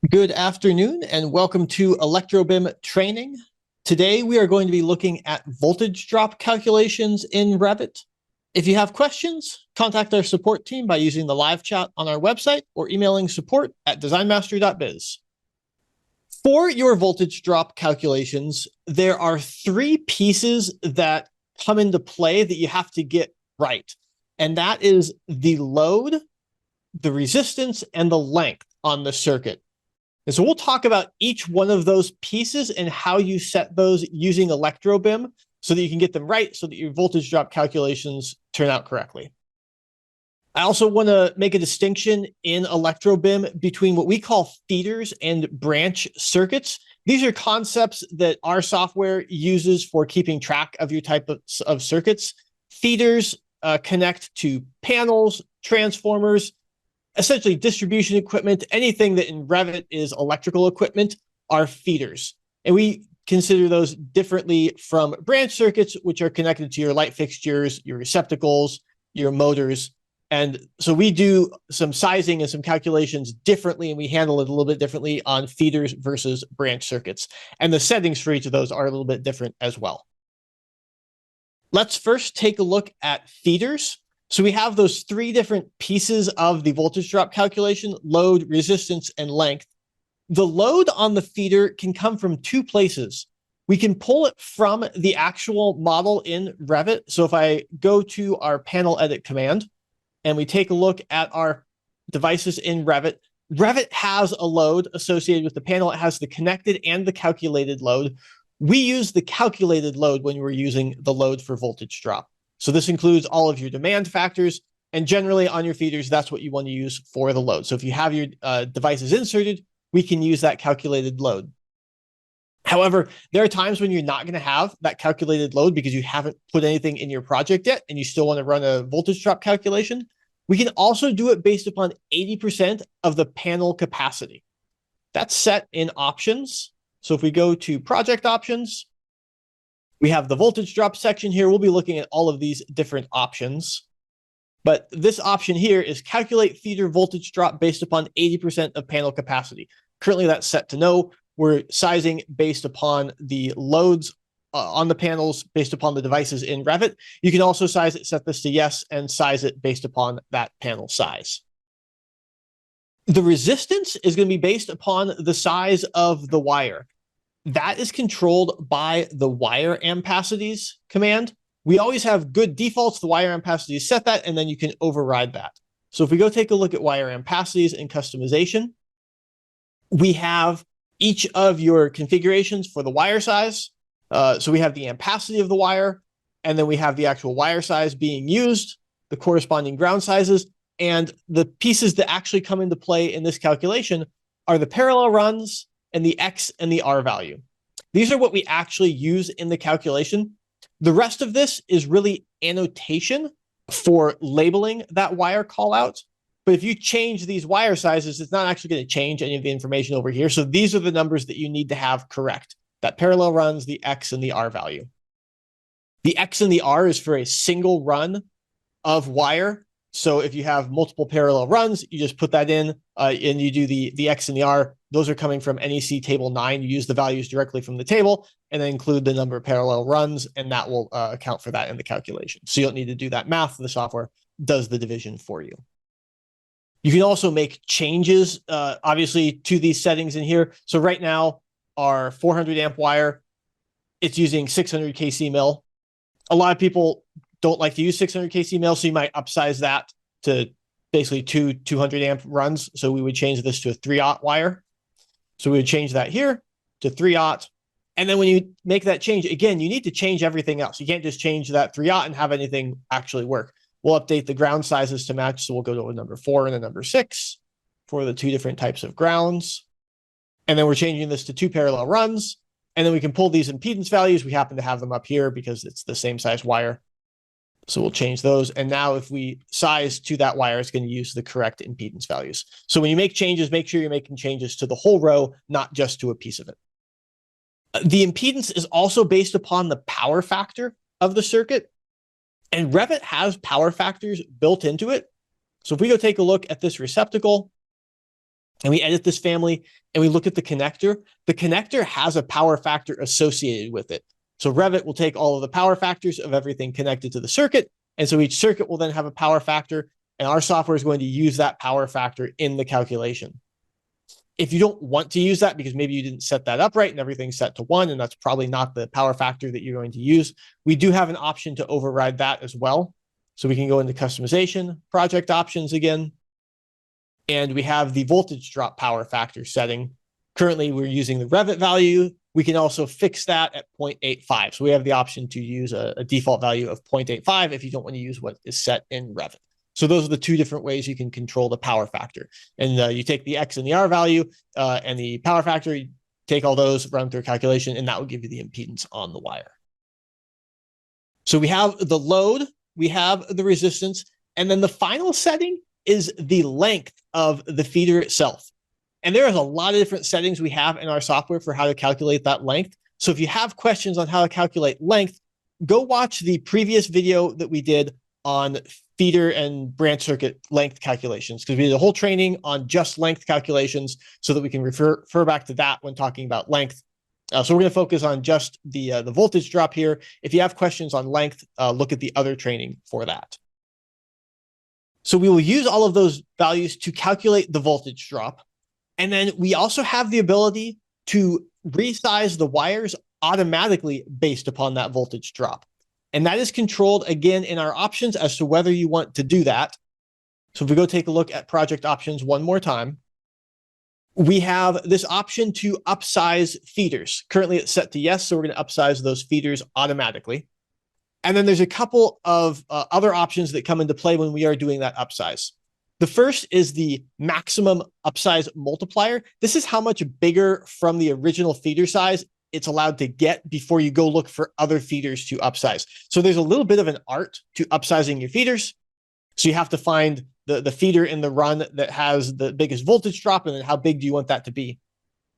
Good afternoon and welcome to ElectroBIM training. Today we are going to be looking at voltage drop calculations in Revit. If you have questions, contact our support team by using the live chat on our website or emailing support@designmaster.biz. For your voltage drop calculations, there are three pieces that come into play that you have to get right. And that is the load, the resistance, and the length on the circuit. And so we'll talk about each one of those pieces and how you set those using ElectroBIM so that you can get them right so that your voltage drop calculations turn out correctly. I also want to make a distinction in ElectroBIM between what we call feeders and branch circuits. These are concepts that our software uses for keeping track of your type of circuits. Feeders connect to panels, transformers, essentially distribution equipment. Anything that in Revit is electrical equipment are feeders. And we consider those differently from branch circuits, which are connected to your light fixtures, your receptacles, your motors. And so we do some sizing and some calculations differently, and we handle it a little bit differently on feeders versus branch circuits. And the settings for each of those are a little bit different as well. Let's first take a look at feeders. So we have those three different pieces of the voltage drop calculation: load, resistance, and length. The load on the feeder can come from two places. We can pull it from the actual model in Revit. So if I go to our panel edit command and we take a look at our devices in Revit, Revit has a load associated with the panel. It has the connected and the calculated load. We use the calculated load when we're using the load for voltage drop. So this includes all of your demand factors, and generally on your feeders, that's what you want to use for the load. So if you have your devices inserted, we can use that calculated load. However, there are times when you're not going to have that calculated load because you haven't put anything in your project yet, and you still want to run a voltage drop calculation. We can also do it based upon 80% of the panel capacity. That's set in options. So if we go to project options, we have the voltage drop section here. We'll be looking at all of these different options. But this option here is calculate feeder voltage drop based upon 80% of panel capacity. Currently that's set to no. We're sizing based upon the loads on the panels based upon the devices in Revit. You can also size it, set this to yes, and size it based upon that panel size. The resistance is going to be based upon the size of the wire. That is controlled by the Wire Ampacities command. We always have good defaults. The Wire Ampacities set that, and then you can override that. So if we go take a look at Wire Ampacities and customization, we have each of your configurations for the wire size. So we have the ampacity of the wire, and then we have the actual wire size being used, the corresponding ground sizes, and the pieces that actually come into play in this calculation are the parallel runs and the X and the R value. These are what we actually use in the calculation. The rest of this is really annotation for labeling that wire call out. But if you change these wire sizes, it's not actually going to change any of the information over here. So these are the numbers that you need to have correct: that parallel runs, the X and the R value. The X and the R is for a single run of wire. So if you have multiple parallel runs, you just put that in and you do the X and the R. Those are coming from NEC table 9. You use the values directly from the table and then include the number of parallel runs, and that will account for that in the calculation. So you don't need to do that math. The software does the division for you. You can also make changes, obviously, to these settings in here. So right now, our 400 amp wire, it's using 600 kc mil. A lot of people don't like to use 600 kc mil, so you might upsize that to basically 200 amp runs. So we would change this to a 3/0 wire. So we would change that here to 3/0. And then when you make that change, again, you need to change everything else. You can't just change that 3/0 and have anything actually work. We'll update the ground sizes to match. So we'll go to a number 4 and a number 6 for the two different types of grounds. And then we're changing this to 2 parallel runs. And then we can pull these impedance values. We happen to have them up here because it's the same size wire. So we'll change those. And now if we size to that wire, it's going to use the correct impedance values. So when you make changes, make sure you're making changes to the whole row, not just to a piece of it. The impedance is also based upon the power factor of the circuit. And Revit has power factors built into it. So if we go take a look at this receptacle, and we edit this family and we look at the connector has a power factor associated with it. So Revit will take all of the power factors of everything connected to the circuit. And so each circuit will then have a power factor, and our software is going to use that power factor in the calculation. If you don't want to use that because maybe you didn't set that up right and everything's set to 1, and that's probably not the power factor that you're going to use, we do have an option to override that as well. So we can go into customization, project options again, and we have the voltage drop power factor setting. Currently, we're using the Revit value. We can also fix that at 0.85. So we have the option to use a default value of 0.85 if you don't want to use what is set in Revit. So those are the two different ways you can control the power factor. And you take the X and the R value and the power factor, you take all those, run through a calculation, and that will give you the impedance on the wire. So we have the load, we have the resistance, and then the final setting is the length of the feeder itself. And there is a lot of different settings we have in our software for how to calculate that length. So if you have questions on how to calculate length, go watch the previous video that we did on feeder and branch circuit length calculations, because we did a whole training on just length calculations so that we can refer back to that when talking about length. So we're going to focus on just the voltage drop here. If you have questions on length, look at the other training for that. So we will use all of those values to calculate the voltage drop. And then we also have the ability to resize the wires automatically based upon that voltage drop. And that is controlled again in our options as to whether you want to do that. So if we go take a look at project options one more time, we have this option to upsize feeders. Currently it's set to yes, so we're going to upsize those feeders automatically. And then there's a couple of other options that come into play when we are doing that upsize. The first is the maximum upsize multiplier. This is how much bigger from the original feeder size it's allowed to get before you go look for other feeders to upsize. So there's a little bit of an art to upsizing your feeders. So you have to find the feeder in the run that has the biggest voltage drop, and then how big do you want that to be?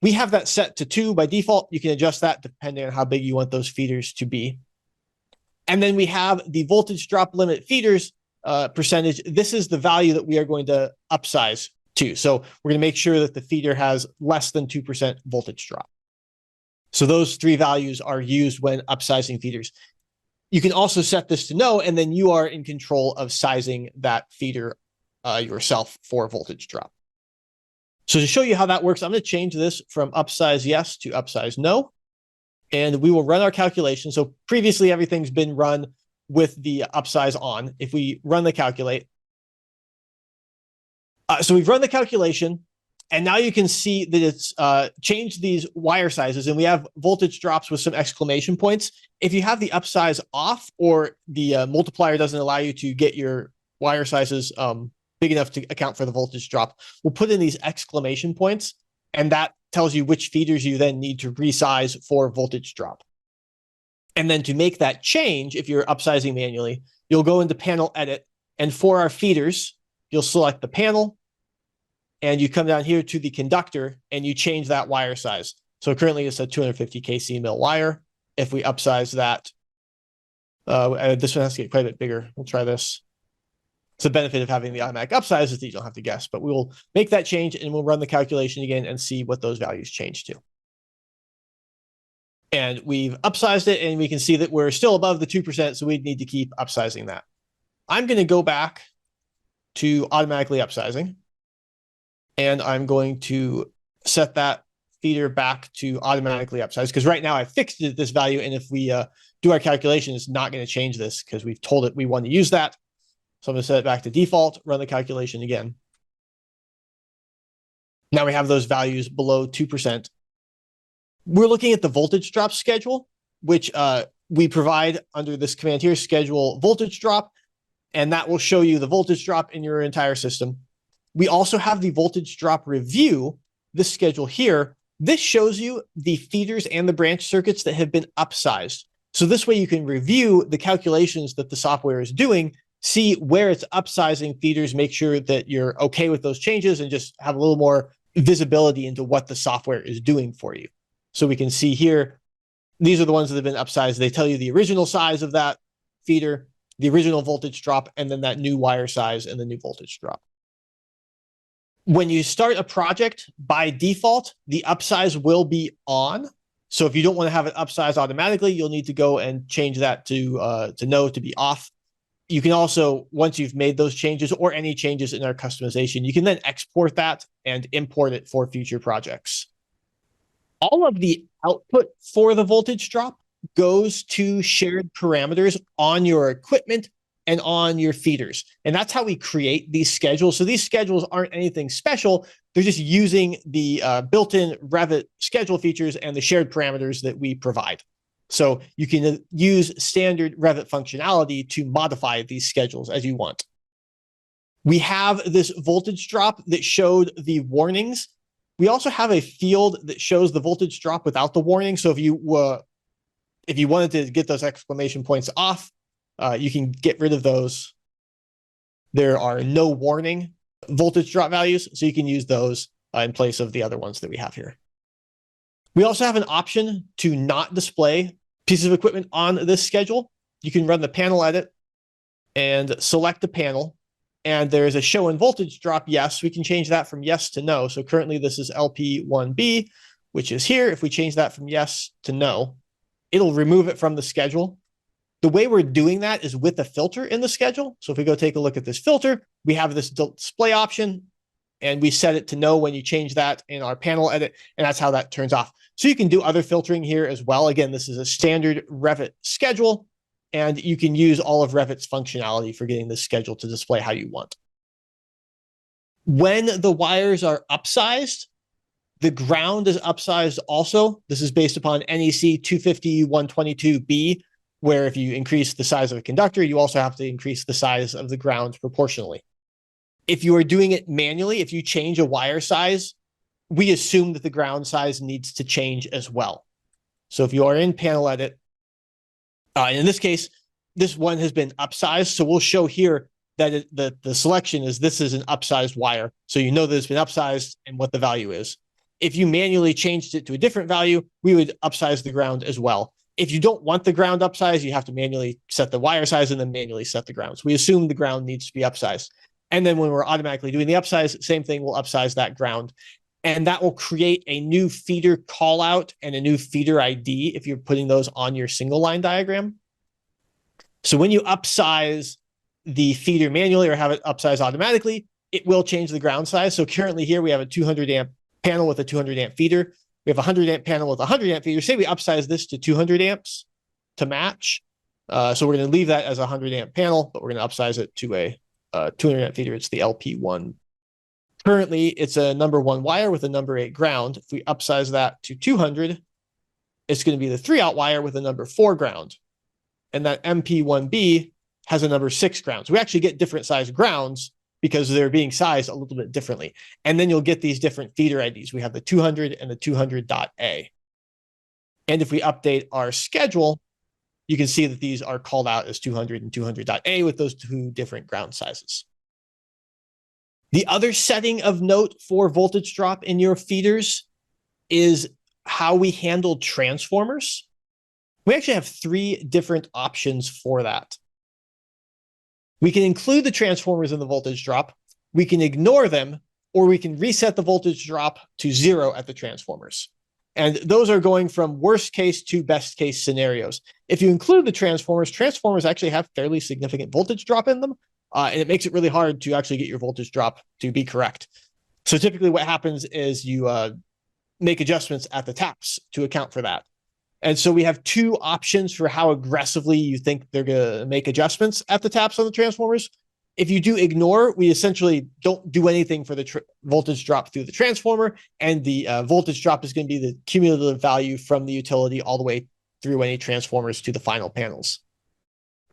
We have that set to 2 by default. You can adjust that depending on how big you want those feeders to be. And then we have the voltage drop limit feeders percentage. This is the value that we are going to upsize to. So we're going to make sure that the feeder has less than 2% voltage drop. So those 3 values are used when upsizing feeders. You can also set this to no, and then you are in control of sizing that feeder yourself for voltage drop. So to show you how that works, I'm going to change this from upsize yes to upsize no. And we will run our calculation. So previously everything's been run with the upsize on. If we run the calculate. So we've run the calculation, and now you can see that it's changed these wire sizes, and we have voltage drops with some exclamation points. If you have the upsize off, or the multiplier doesn't allow you to get your wire sizes big enough to account for the voltage drop, we'll put in these exclamation points, and that tells you which feeders you then need to resize for voltage drop. And then to make that change, if you're upsizing manually, you'll go into panel edit, and for our feeders, you'll select the panel, and you come down here to the conductor, and you change that wire size. So currently it's a 250 kc mil wire. If we upsize that, this one has to get quite a bit bigger. We'll try this. It's the benefit of having the automatic upsize is that you don't have to guess, but we will make that change, and we'll run the calculation again and see what those values change to. And we've upsized it, and we can see that we're still above the 2%, so we'd need to keep upsizing that. I'm going to go back to automatically upsizing, and I'm going to set that feeder back to automatically upsize, because right now I fixed it at this value, and if we do our calculation, it's not going to change this because we've told it we want to use that. So I'm going to set it back to default, run the calculation again. Now we have those values below 2%. We're looking at the voltage drop schedule, which we provide under this command here, schedule voltage drop, and that will show you the voltage drop in your entire system. We also have the voltage drop review, this schedule here. This shows you the feeders and the branch circuits that have been upsized. So this way you can review the calculations that the software is doing, see where it's upsizing feeders, make sure that you're okay with those changes, and just have a little more visibility into what the software is doing for you. So we can see here, these are the ones that have been upsized. They tell you the original size of that feeder, the original voltage drop, and then that new wire size and the new voltage drop. When you start a project, by default, the upsize will be on. So if you don't want to have it upsize automatically, you'll need to go and change that to no, to be off. You can also, once you've made those changes or any changes in our customization, you can then export that and import it for future projects. All of the output for the voltage drop goes to shared parameters on your equipment and on your feeders. And that's how we create these schedules. So these schedules aren't anything special. They're just using the built-in Revit schedule features and the shared parameters that we provide. So you can use standard Revit functionality to modify these schedules as you want. We have this voltage drop that showed the warnings. We also have a field that shows the voltage drop without the warning. So if you wanted to get those exclamation points off, you can get rid of those. There are no warning voltage drop values, so you can use those in place of the other ones that we have here. We also have an option to not display pieces of equipment on this schedule. You can run the panel edit and select the panel, and there's a show in voltage drop yes. We can change that from yes to no. So currently this is LP1B, which is here. If we change that from yes to no, it'll remove it from the schedule. The way we're doing that is with a filter in the schedule. So if we go take a look at this filter, we have this display option, and we set it to no when you change that in our panel edit, and that's how that turns off. So you can do other filtering here as well. Again, this is a standard Revit schedule, and you can use all of Revit's functionality for getting this schedule to display how you want. When the wires are upsized, the ground is upsized also. This is based upon NEC 250-122B, where if you increase the size of a conductor, you also have to increase the size of the ground proportionally. If you are doing it manually, if you change a wire size, we assume that the ground size needs to change as well. So if you are in panel edit, and in this case, this one has been upsized. So we'll show here that the selection is this is an upsized wire. So you know that it's been upsized and what the value is. If you manually changed it to a different value, we would upsize the ground as well. If you don't want the ground upsized, you have to manually set the wire size and then manually set the ground. So we assume the ground needs to be upsized. And then when we're automatically doing the upsize, same thing, we'll upsize that ground. And that will create a new feeder call out and a new feeder ID if you're putting those on your single line diagram. So when you upsize the feeder manually or have it upsize automatically, it will change the ground size. So currently here we have a 200 amp panel with a 200 amp feeder. We have a 100 amp panel with a 100 amp feeder. Say we upsize this to 200 amps to match. So we're going to leave that as a 100 amp panel, but we're going to upsize it to a 200 amp feeder. It's the LP1. Currently, it's a number 1 wire with a number 8 ground. If we upsize that to 200, it's going to be the 3-aught wire with a number 4 ground. And that MP1B has a number 6 ground. So we actually get different size grounds because they're being sized a little bit differently. And then you'll get these different feeder IDs. We have the 200 and the 200.A. And if we update our schedule, you can see that these are called out as 200 and 200.A with those 2 different ground sizes. The other setting of note for voltage drop in your feeders is how we handle transformers. We actually have 3 different options for that. We can include the transformers in the voltage drop, we can ignore them, or we can reset the voltage drop to 0 at the transformers. And those are going from worst case to best case scenarios. If you include the transformers actually have fairly significant voltage drop in them, and it makes it really hard to actually get your voltage drop to be correct. So typically what happens is you make adjustments at the taps to account for that. And so we have 2 options for how aggressively you think they're going to make adjustments at the taps on the transformers. If you do ignore, we essentially don't do anything for the voltage drop through the transformer, and the voltage drop is going to be the cumulative value from the utility all the way through any transformers to the final panels.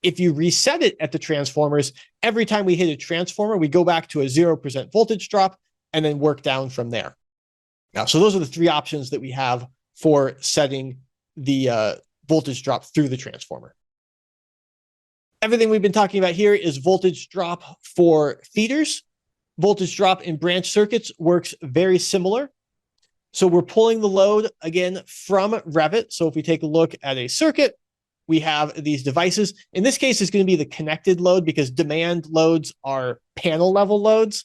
If you reset it at the transformers, every time we hit a transformer, we go back to a 0% voltage drop and then work down from there. Now, so those are the 3 options that we have for setting the voltage drop through the transformer. Everything we've been talking about here is voltage drop for feeders. Voltage drop in branch circuits works very similar. So we're pulling the load again from Revit. So if we take a look at a circuit, we have these devices. In this case, it's going to be the connected load because demand loads are panel level loads.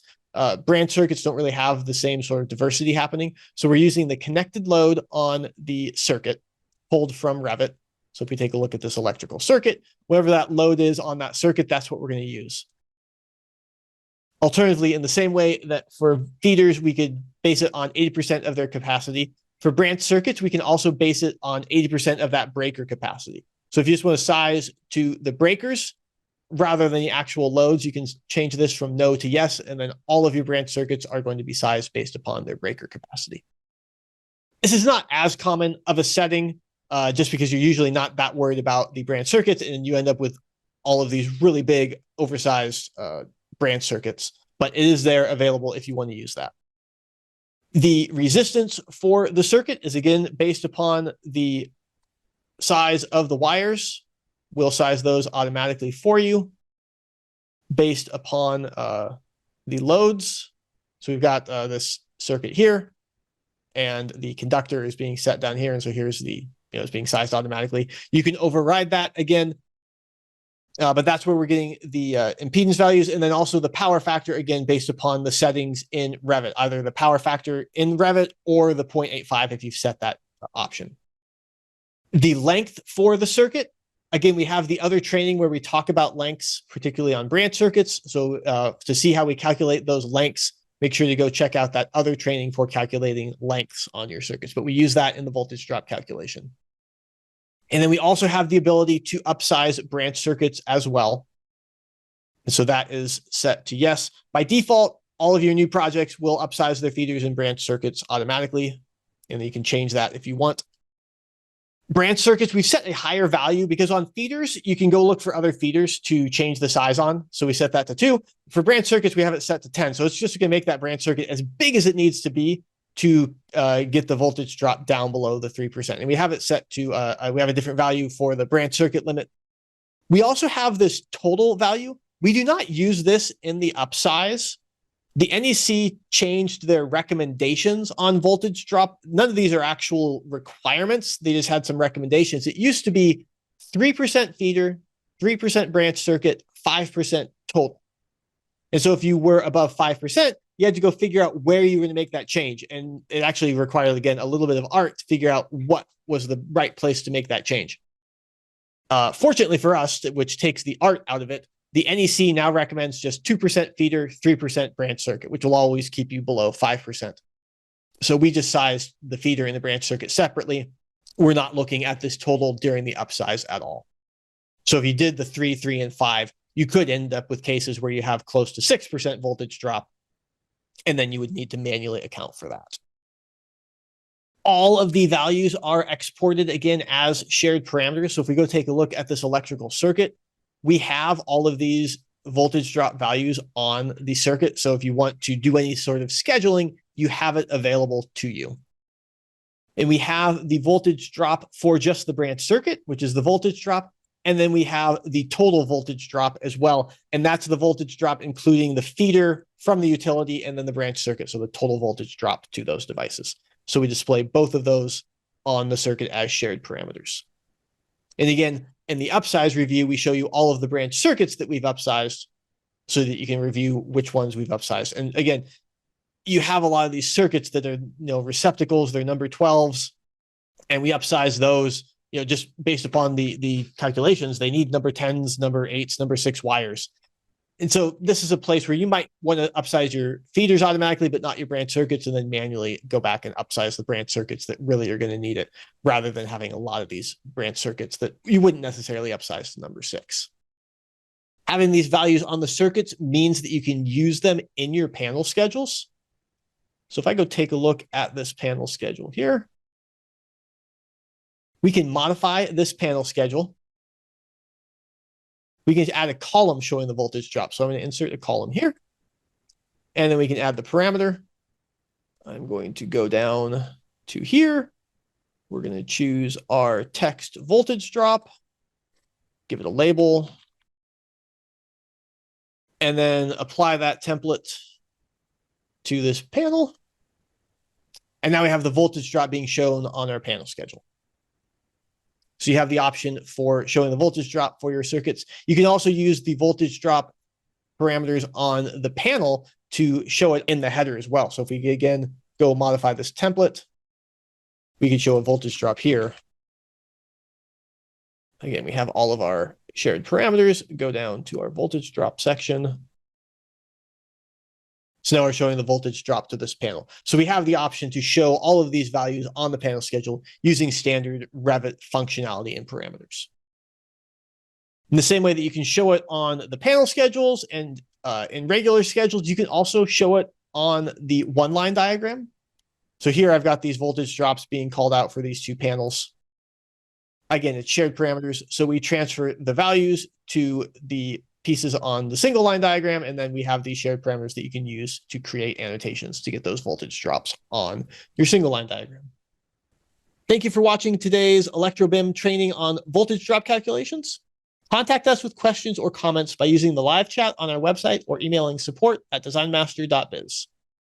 branch circuits don't really have the same sort of diversity happening. So we're using the connected load on the circuit pulled from Revit. So if we take a look at this electrical circuit, whatever that load is on that circuit, that's what we're going to use. Alternatively, in the same way that for feeders, we could base it on 80% of their capacity. For branch circuits, we can also base it on 80% of that breaker capacity. So if you just want to size to the breakers rather than the actual loads, you can change this from no to yes, and then all of your branch circuits are going to be sized based upon their breaker capacity. This is not as common of a setting, just because you're usually not that worried about the branch circuits, and you end up with all of these really big, oversized branch circuits, but it is there available if you want to use that. The resistance for the circuit is again based upon the size of the wires. We'll size those automatically for you based upon the loads. So we've got this circuit here, and the conductor is being set down here. And so here's the, it's being sized automatically. You can override that again, but that's where we're getting the impedance values, and then also the power factor, again, based upon the settings in Revit, either the power factor in Revit or the 0.85 if you've set that option. The length for the circuit, again, we have the other training where we talk about lengths, particularly on branch circuits. So to see how we calculate those lengths, make sure to go check out that other training for calculating lengths on your circuits. But we use that in the voltage drop calculation. And then we also have the ability to upsize branch circuits as well. And so that is set to yes. By default, all of your new projects will upsize their feeders and branch circuits automatically. And you can change that if you want. Branch circuits, we've set a higher value because on feeders, you can go look for other feeders to change the size on. So we set that to 2. For branch circuits, we have it set to 10. So it's just going to make that branch circuit as big as it needs to be to get the voltage drop down below the 3%. And we have it set to, we have a different value for the branch circuit limit. We also have this total value. We do not use this in the upsize. The NEC changed their recommendations on voltage drop. None of these are actual requirements. They just had some recommendations. It used to be 3% feeder, 3% branch circuit, 5% total. And so if you were above 5%, you had to go figure out where you were going to make that change. And it actually required, again, a little bit of art to figure out what was the right place to make that change. Fortunately for us, which takes the art out of it, the NEC now recommends just 2% feeder, 3% branch circuit, which will always keep you below 5%. So we just sized the feeder and the branch circuit separately. We're not looking at this total during the upsize at all. So if you did the 3, 3, and 5, you could end up with cases where you have close to 6% voltage drop, and then you would need to manually account for that. All of the values are exported again as shared parameters. So if we go take a look at this electrical circuit, we have all of these voltage drop values on the circuit. So if you want to do any sort of scheduling, you have it available to you. And we have the voltage drop for just the branch circuit, which is the voltage drop. And then we have the total voltage drop as well. And that's the voltage drop, including the feeder from the utility and then the branch circuit. So the total voltage drop to those devices. So we display both of those on the circuit as shared parameters. And again, in the upsize review, we show you all of the branch circuits that we've upsized so that you can review which ones we've upsized. And again, you have a lot of these circuits that are, receptacles, they're number 12s, and we upsize those, just based upon the calculations. They need number 10s, number 8s, number 6 wires. And so this is a place where you might want to upsize your feeders automatically, but not your branch circuits, and then manually go back and upsize the branch circuits that really are going to need it, rather than having a lot of these branch circuits that you wouldn't necessarily upsize to number 6. Having these values on the circuits means that you can use them in your panel schedules. So if I go take a look at this panel schedule here, we can modify this panel schedule. We can add a column showing the voltage drop. So I'm going to insert a column here, and then we can add the parameter. I'm going to go down to here. We're going to choose our text voltage drop, give it a label, and then apply that template to this panel. And now we have the voltage drop being shown on our panel schedule. So you have the option for showing the voltage drop for your circuits. You can also use the voltage drop parameters on the panel to show it in the header as well. So if we again go modify this template, we can show a voltage drop here. Again, we have all of our shared parameters. Go down to our voltage drop section. So now we're showing the voltage drop to this panel. So we have the option to show all of these values on the panel schedule using standard Revit functionality and parameters. In the same way that you can show it on the panel schedules and in regular schedules, you can also show it on the one-line diagram. So here I've got these voltage drops being called out for these two panels. Again, it's shared parameters. So we transfer the values to the pieces on the single line diagram, and then we have these shared parameters that you can use to create annotations to get those voltage drops on your single line diagram. Thank you for watching today's ElectroBIM training on voltage drop calculations. Contact us with questions or comments by using the live chat on our website or emailing support@designmaster.biz.